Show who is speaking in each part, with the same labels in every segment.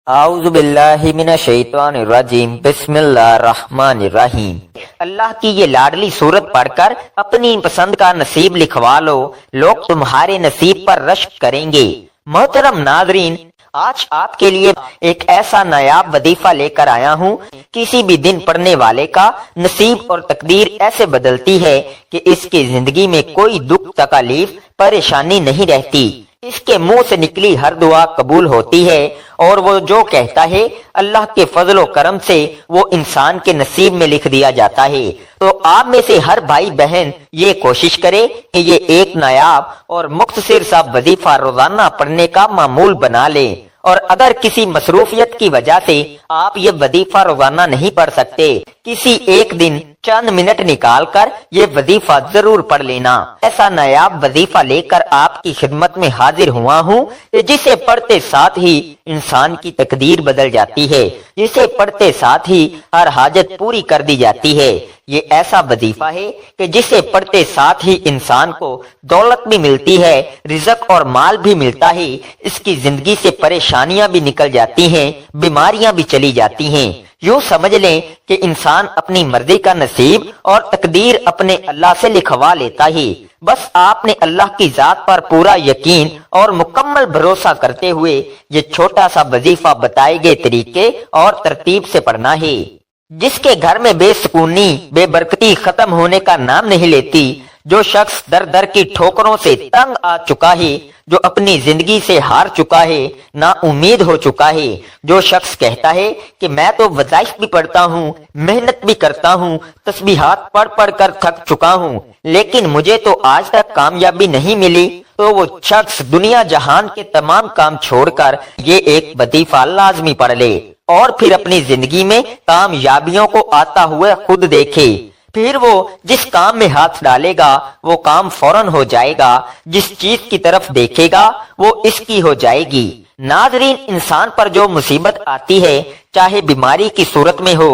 Speaker 1: اعوذ باللہ من الشیطان الرجیم بسم اللہ الرحمن الرحیم۔ اللہ کی یہ لاڈلی صورت پڑھ کر اپنی پسند کا نصیب لکھوا لو، لوگ تمہارے نصیب پر رشک کریں گے۔ محترم ناظرین، آج آپ کے لیے ایک ایسا نایاب وظیفہ لے کر آیا ہوں۔ کسی بھی دن پڑھنے والے کا نصیب اور تقدیر ایسے بدلتی ہے کہ اس کی زندگی میں کوئی دکھ تکلیف پریشانی نہیں رہتی۔ اس کے منہ سے نکلی ہر دعا قبول ہوتی ہے، اور وہ جو کہتا ہے اللہ کے فضل و کرم سے وہ انسان کے نصیب میں لکھ دیا جاتا ہے۔ تو آپ میں سے ہر بھائی بہن یہ کوشش کرے کہ یہ ایک نایاب اور مختصر سا وظیفہ روزانہ پڑھنے کا معمول بنا لے، اور اگر کسی مصروفیت کی وجہ سے آپ یہ وظیفہ روزانہ نہیں پڑھ سکتے، کسی ایک دن چند منٹ نکال کر یہ وظیفہ ضرور پڑھ لینا۔ ایسا نایاب وظیفہ لے کر آپ کی خدمت میں حاضر ہوا ہوں جسے پڑھتے ساتھ ہی انسان کی تقدیر بدل جاتی ہے، جسے پڑھتے ساتھ ہی ہر حاجت پوری کر دی جاتی ہے۔ یہ ایسا وظیفہ ہے کہ جسے پڑھتے ساتھ ہی انسان کو دولت بھی ملتی ہے، رزق اور مال بھی ملتا ہے، اس کی زندگی سے پریشانیاں بھی نکل جاتی ہیں، بیماریاں بھی چلی جاتی ہیں۔ یوں سمجھ لیں کہ انسان اپنی مرضی کا نصیب اور تقدیر اپنے اللہ سے لکھوا لیتا ہے۔ بس آپ نے اللہ کی ذات پر پورا یقین اور مکمل بھروسہ کرتے ہوئے یہ چھوٹا سا وظیفہ بتائے گئے طریقے اور ترتیب سے پڑھنا ہے۔ جس کے گھر میں بے سکونی، بے برکتی ختم ہونے کا نام نہیں لیتی، جو شخص در در کی ٹھوکروں سے تنگ آ چکا ہے، جو اپنی زندگی سے ہار چکا ہے، نا امید ہو چکا ہے، جو شخص کہتا ہے کہ میں تو وظائف بھی پڑھتا ہوں، محنت بھی کرتا ہوں، تسبیحات پڑھ پڑھ کر تھک چکا ہوں، لیکن مجھے تو آج تک کامیابی نہیں ملی، تو وہ شخص دنیا جہان کے تمام کام چھوڑ کر یہ ایک وظیفہ لازمی پڑھ لے، اور پھر اپنی زندگی میں کامیابیوں کو آتا ہوئے خود دیکھے۔ پھر وہ جس کام میں ہاتھ ڈالے گا وہ کام فوراً ہو جائے گا، جس چیز کی طرف دیکھے گا وہ اس کی ہو جائے گی۔ ناظرین، انسان پر جو مصیبت آتی ہے، چاہے بیماری کی صورت میں ہو،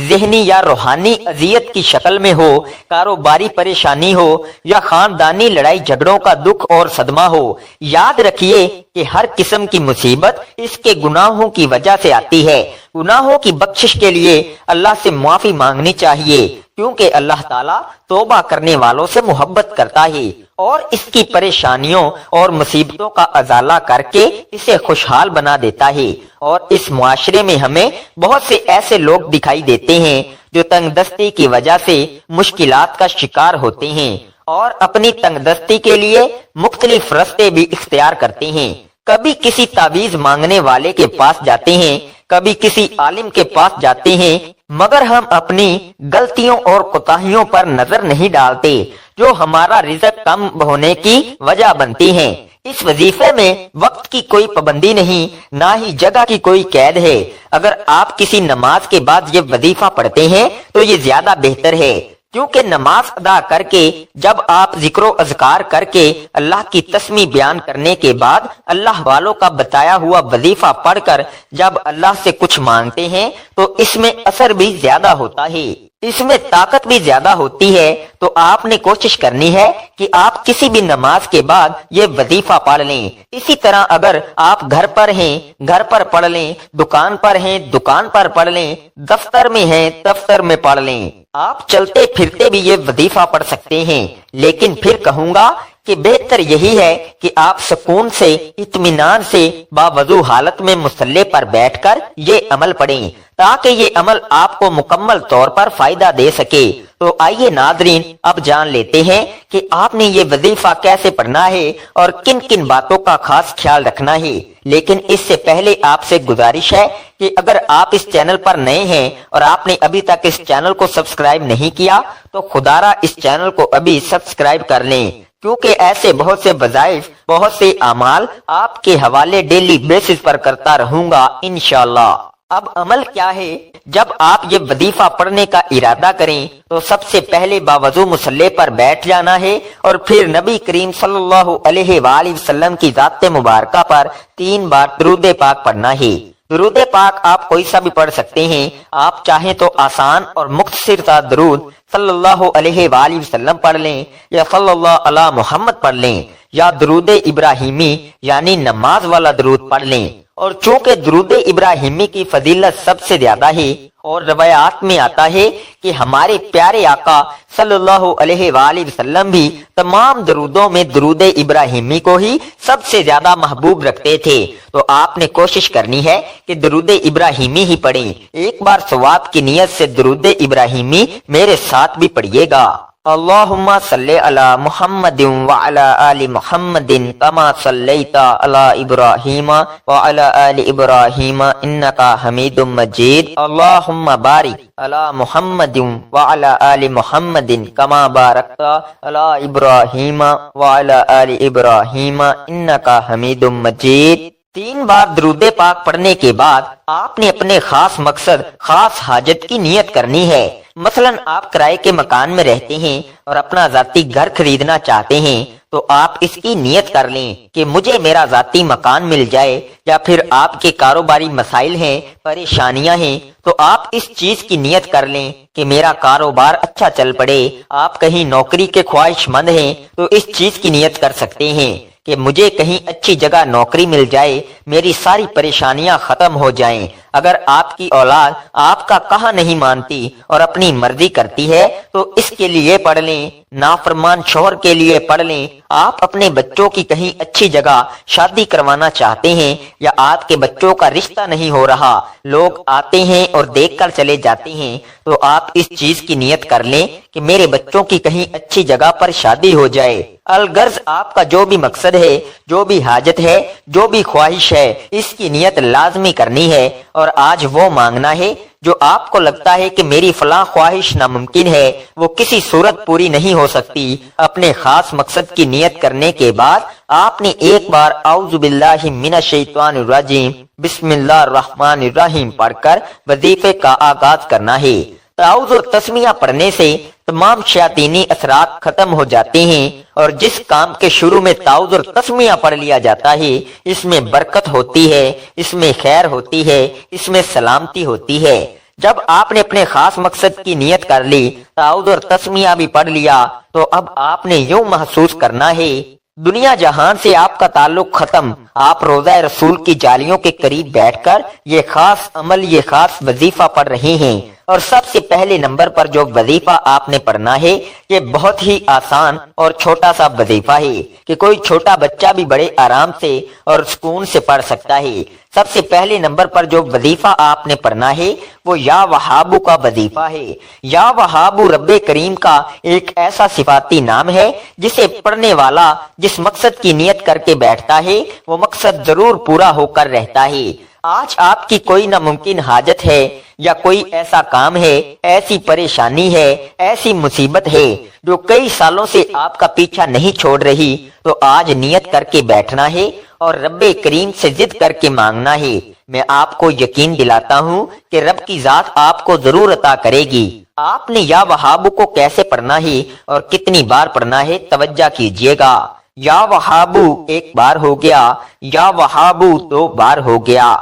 Speaker 1: ذہنی یا روحانی اذیت کی شکل میں ہو، کاروباری پریشانی ہو، یا خاندانی لڑائی جھگڑوں کا دکھ اور صدمہ ہو، یاد رکھیے کہ ہر قسم کی مصیبت اس کے گناہوں کی وجہ سے آتی ہے۔ گناہوں کی بخشش کے لیے اللہ سے معافی مانگنی چاہیے، کیونکہ اللہ تعالیٰ توبہ کرنے والوں سے محبت کرتا ہے، اور اس کی پریشانیوں اور مصیبتوں کا ازالہ کر کے اسے خوشحال بنا دیتا ہے۔ اور اس معاشرے میں ہمیں بہت سے ایسے لوگ دکھائی دیتے ہیں جو تنگ دستی کی وجہ سے مشکلات کا شکار ہوتے ہیں، اور اپنی تنگ دستی کے لیے مختلف راستے بھی اختیار کرتے ہیں۔ کبھی کسی تعویذ مانگنے والے کے پاس جاتے ہیں، کبھی کسی عالم کے پاس جاتے ہیں، مگر ہم اپنی غلطیوں اور کوتاہیوں پر نظر نہیں ڈالتے جو ہمارا رزق کم ہونے کی وجہ بنتی ہیں۔ اس وظیفے میں وقت کی کوئی پابندی نہیں، نہ ہی جگہ کی کوئی قید ہے۔ اگر آپ کسی نماز کے بعد یہ وظیفہ پڑھتے ہیں تو یہ زیادہ بہتر ہے، کیونکہ نماز ادا کر کے جب آپ ذکر و اذکار کر کے اللہ کی تسمیح بیان کرنے کے بعد اللہ والوں کا بتایا ہوا وظیفہ پڑھ کر جب اللہ سے کچھ مانگتے ہیں تو اس میں اثر بھی زیادہ ہوتا ہے، اس میں طاقت بھی زیادہ ہوتی ہے۔ تو آپ نے کوشش کرنی ہے کہ آپ کسی بھی نماز کے بعد یہ وظیفہ پڑھ لیں۔ اسی طرح اگر آپ گھر پر ہیں، گھر پر پڑھ لیں، دکان پر ہیں، دکان پر پڑھ لیں، دفتر میں ہیں، دفتر میں پڑھ لیں۔ آپ چلتے پھرتے بھی یہ وظیفہ پڑھ سکتے ہیں، لیکن پھر کہوں گا کہ بہتر یہی ہے کہ آپ سکون سے، اطمینان سے، باوضو حالت میں مصلی پر بیٹھ کر یہ عمل پڑھیں، تاکہ یہ عمل آپ کو مکمل طور پر فائدہ دے سکے۔ تو آئیے ناظرین، اب جان لیتے ہیں کہ آپ نے یہ وظیفہ کیسے پڑھنا ہے اور کن کن باتوں کا خاص خیال رکھنا ہے۔ لیکن اس سے پہلے آپ سے گزارش ہے کہ اگر آپ اس چینل پر نئے ہیں اور آپ نے ابھی تک اس چینل کو سبسکرائب نہیں کیا تو خدارا اس چینل کو ابھی سبسکرائب کر لیں، کیونکہ ایسے بہت سے وظائف، بہت سے اعمال آپ کے حوالے ڈیلی بیسس پر کرتا رہوں گا انشاءاللہ۔ اب عمل کیا ہے؟ جب آپ یہ وظیفہ پڑھنے کا ارادہ کریں تو سب سے پہلے باوضو مصلی پر بیٹھ جانا ہے، اور پھر نبی کریم صلی اللہ علیہ وآلہ وسلم کی ذات مبارکہ پر 3 بار درود پاک پڑھنا ہے۔ درود پاک آپ کوئی سا بھی پڑھ سکتے ہیں، آپ چاہیں تو آسان اور مختصر سا درود صلی اللہ علیہ وآلہ وسلم پڑھ لیں، یا صلی اللہ علی محمد پڑھ لیں، یا درود ابراہیمی یعنی نماز والا درود پڑھ لیں۔ اور چونکہ درود ابراہیمی کی فضیلت سب سے زیادہ ہے اور روایات میں آتا ہے کہ ہمارے پیارے آقا صلی اللہ علیہ وآلہ وسلم بھی تمام درودوں میں درود ابراہیمی کو ہی سب سے زیادہ محبوب رکھتے تھے، تو آپ نے کوشش کرنی ہے کہ درود ابراہیمی ہی پڑھیں۔ ایک بار ثواب کی نیت سے درود ابراہیمی میرے ساتھ بھی پڑھیے گا۔ اللہم صلی علی محمد وعلی آل محمد کما صلیت علی ابراہیم وعلی آل ابراہیم انکا حمید مجید۔ اللہم بارک علی محمد وعلی آل محمد کما بارکت علی ابراہیم وعلی آل ابراہیم انکا حمید مجید۔ 3 بار درود پاک پڑھنے کے بعد آپ نے اپنے خاص مقصد، خاص حاجت کی نیت کرنی ہے۔ مثلا آپ کرائے کے مکان میں رہتے ہیں اور اپنا ذاتی گھر خریدنا چاہتے ہیں، تو آپ اس کی نیت کر لیں کہ مجھے میرا ذاتی مکان مل جائے، یا پھر آپ کے کاروباری مسائل ہیں، پریشانیاں ہیں، تو آپ اس چیز کی نیت کر لیں کہ میرا کاروبار اچھا چل پڑے۔ آپ کہیں نوکری کے خواہش مند ہیں تو اس چیز کی نیت کر سکتے ہیں کہ مجھے کہیں اچھی جگہ نوکری مل جائے، میری ساری پریشانیاں ختم ہو جائیں۔ اگر آپ کی اولاد آپ کا کہا نہیں مانتی اور اپنی مرضی کرتی ہے تو اس کے لیے پڑھ لیں۔ نافرمان شوہر کے لیے پڑھ لیں۔ آپ اپنے بچوں کی کہیں اچھی جگہ شادی کروانا چاہتے ہیں یا آپ کے بچوں کا رشتہ نہیں ہو رہا، لوگ آتے ہیں اور دیکھ کر چلے جاتے ہیں، تو آپ اس چیز کی نیت کر لیں کہ میرے بچوں کی کہیں اچھی جگہ پر شادی ہو جائے۔ الغرض آپ کا جو بھی مقصد ہے، جو بھی حاجت ہے، جو بھی خواہش ہے، اس کی نیت لازمی کرنی ہے اور آج وہ مانگنا ہے جو آپ کو لگتا ہے کہ میری فلاں خواہش ناممکن ہے، وہ کسی صورت پوری نہیں ہو سکتی۔ اپنے خاص مقصد کی نیت کرنے کے بعد آپ نے ایک بار اعوذ باللہ من الشیطان الرجیم بسم اللہ الرحمن الرحیم پڑھ کر وظیفے کا آغاز کرنا ہے۔ تعوذ اور تسمیہ پڑھنے سے تمام شیاطینی اثرات ختم ہو جاتے ہیں، اور جس کام کے شروع میں تعوذ اور تسمیہ پڑھ لیا جاتا ہے اس میں برکت ہوتی ہے، اس میں خیر ہوتی ہے، اس میں سلامتی ہوتی ہے۔ جب آپ نے اپنے خاص مقصد کی نیت کر لی، تعوذ اور تسمیہ بھی پڑھ لیا، تو اب آپ نے یوں محسوس کرنا ہے دنیا جہان سے آپ کا تعلق ختم۔ آپ روضہ رسول کی جالیوں کے قریب بیٹھ کر یہ خاص عمل، یہ خاص وظیفہ پڑھ رہے ہیں، اور سب سے پہلے نمبر پر جو وظیفہ آپ نے پڑھنا ہے یہ بہت ہی آسان اور چھوٹا سا وظیفہ ہے کہ کوئی چھوٹا بچہ بھی بڑے آرام سے اور سکون سے پڑھ سکتا ہے۔ سب سے پہلے نمبر پر جو وظیفہ آپ نے پڑھنا ہے وہ یا وہابو کا وظیفہ ہے۔ یا وہابو رب کریم کا ایک ایسا صفاتی نام ہے جسے پڑھنے والا جس مقصد کی نیت کر کے بیٹھتا ہے وہ مقصد ضرور پورا ہو کر رہتا ہے۔ آج آپ کی کوئی ناممکن حاجت ہے یا کوئی ایسا کام ہے، ایسی پریشانی ہے، ایسی مصیبت ہے جو کئی سالوں سے آپ کا پیچھا نہیں چھوڑ رہی، تو آج نیت کر کے بیٹھنا ہے اور رب کریم سے ضد کر کے مانگنا ہے۔ میں آپ کو یقین دلاتا ہوں کہ رب کی ذات آپ کو ضرور عطا کرے گی۔ آپ نے یا وہابو کو کیسے پڑھنا ہے اور کتنی بار پڑھنا ہے توجہ کیجئے گا۔ یا وہابو 1 بار ہو گیا، یا وہابو 2 بار ہو گیا،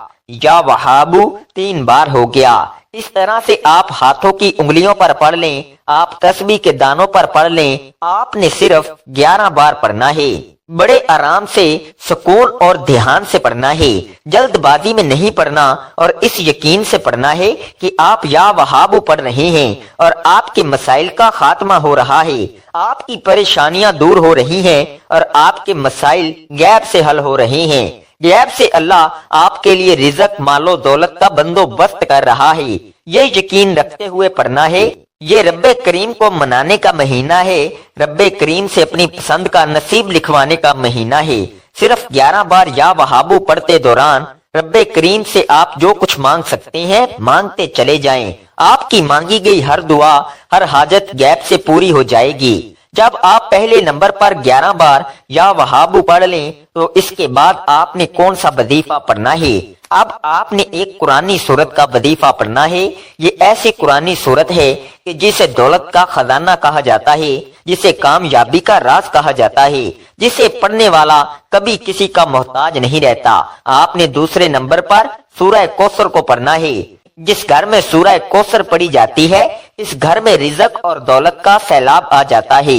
Speaker 1: یا وہابو 3 بار ہو گیا۔ اس طرح سے آپ ہاتھوں کی انگلیوں پر پڑھ لیں، آپ تسبیح کے دانوں پر پڑھ لیں۔ آپ نے صرف 11 بار پڑھنا ہے۔ بڑے آرام سے، سکون اور دھیان سے پڑھنا ہے، جلد بازی میں نہیں پڑھنا، اور اس یقین سے پڑھنا ہے کہ آپ یا وہابو پڑھ رہے ہیں اور آپ کے مسائل کا خاتمہ ہو رہا ہے، آپ کی پریشانیاں دور ہو رہی ہیں اور آپ کے مسائل غیب سے حل ہو رہے ہیں۔ غیب سے اللہ آپ کے لیے رزق، مال و دولت کا بندوبست کر رہا ہے۔ یہ یقین رکھتے ہوئے پڑھنا ہے یہ رب کریم کو منانے کا مہینہ ہے، رب کریم سے اپنی پسند کا نصیب لکھوانے کا مہینہ ہے۔ صرف 11 بار یا وہابو پڑھتے دوران رب کریم سے آپ جو کچھ مانگ سکتے ہیں مانگتے چلے جائیں۔ آپ کی مانگی گئی ہر دعا، ہر حاجت غیب سے پوری ہو جائے گی۔ جب آپ پہلے نمبر پر 11 بار یا وہابو پڑھ لیں تو اس کے بعد آپ نے کون سا وظیفہ پڑھنا ہے؟ اب آپ نے ایک قرآنی سورت کا وظیفہ پڑھنا ہے۔ یہ ایسی قرآنی سورت ہے کہ جسے دولت کا خزانہ کہا جاتا ہے، جسے کامیابی کا راز کہا جاتا ہے، جسے پڑھنے والا کبھی کسی کا محتاج نہیں رہتا۔ آپ نے دوسرے نمبر پر سورہ کوثر کو پڑھنا ہے۔ جس گھر میں سورہ کوثر پڑھی جاتی ہے اس گھر میں رزق اور دولت کا سیلاب آ جاتا ہے۔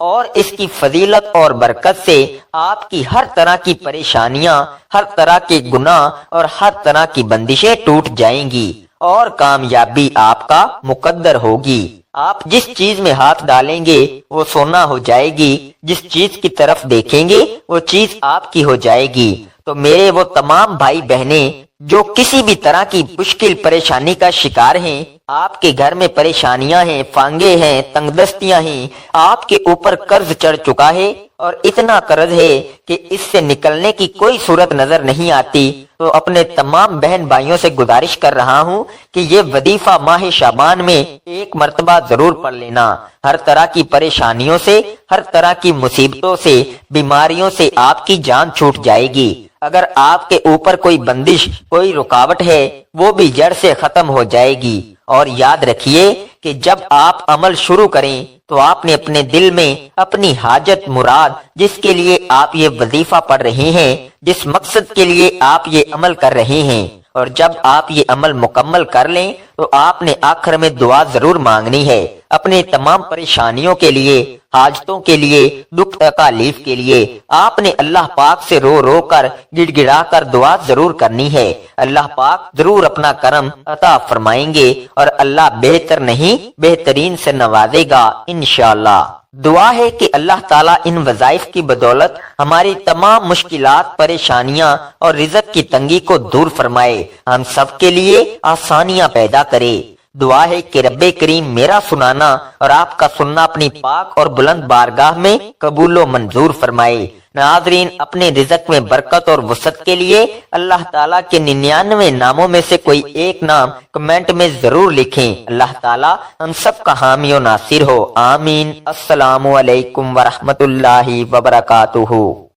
Speaker 1: اور اس کی فضیلت اور برکت سے آپ کی ہر طرح کی پریشانیاں، ہر طرح کے گناہ اور ہر طرح کی بندشیں ٹوٹ جائیں گی اور کامیابی آپ کا مقدر ہوگی۔ آپ جس چیز میں ہاتھ ڈالیں گے وہ سونا ہو جائے گی، جس چیز کی طرف دیکھیں گے وہ چیز آپ کی ہو جائے گی۔ تو میرے وہ تمام بھائی بہنیں جو کسی بھی طرح کی مشکل پریشانی کا شکار ہیں، آپ کے گھر میں پریشانیاں ہیں، فانگے ہیں، تنگ دستیاں ہیں، آپ کے اوپر قرض چڑھ چکا ہے اور اتنا قرض ہے کہ اس سے نکلنے کی کوئی صورت نظر نہیں آتی، تو اپنے تمام بہن بھائیوں سے گزارش کر رہا ہوں کہ یہ وظیفہ ماہ شعبان میں ایک مرتبہ ضرور پڑھ لینا۔ ہر طرح کی پریشانیوں سے، ہر طرح کی مصیبتوں سے، بیماریوں سے آپ کی جان چھوٹ جائے گی۔ اگر آپ کے اوپر کوئی بندش، کوئی رکاوٹ ہے، وہ بھی جڑ سے ختم ہو جائے گی۔ اور یاد رکھیے کہ جب آپ عمل شروع کریں تو آپ نے اپنے دل میں اپنی حاجت مراد، جس کے لیے آپ یہ وظیفہ پڑھ رہے ہیں، جس مقصد کے لیے آپ یہ عمل کر رہے ہیں، اور جب آپ یہ عمل مکمل کر لیں تو آپ نے آخر میں دعا ضرور مانگنی ہے، اپنے تمام پریشانیوں کے لیے، حاجتوں کے لیے، دکھ تکالیف کے لیے آپ نے اللہ پاک سے رو رو کر، گڑ گڑا کر دعا ضرور کرنی ہے۔ اللہ پاک ضرور اپنا کرم عطا فرمائیں گے اور اللہ بہتر نہیں بہترین سے نوازے گا انشاءاللہ۔ دعا ہے کہ اللہ تعالیٰ ان وظائف کی بدولت ہماری تمام مشکلات، پریشانیاں اور رزق کی تنگی کو دور فرمائے، ہم سب کے لیے آسانیاں پیدا کرے۔ دعا ہے کہ رب کریم میرا سنانا اور آپ کا سننا اپنی پاک اور بلند بارگاہ میں قبول و منظور فرمائے۔ ناظرین، اپنے رزق میں برکت اور وسعت کے لیے اللہ تعالیٰ کے 99 ناموں میں سے کوئی ایک نام کمنٹ میں ضرور لکھیں۔ اللہ تعالیٰ ہم سب کا حامی و ناصر ہو، آمین۔ السلام علیکم ورحمۃ اللہ وبرکاتہ۔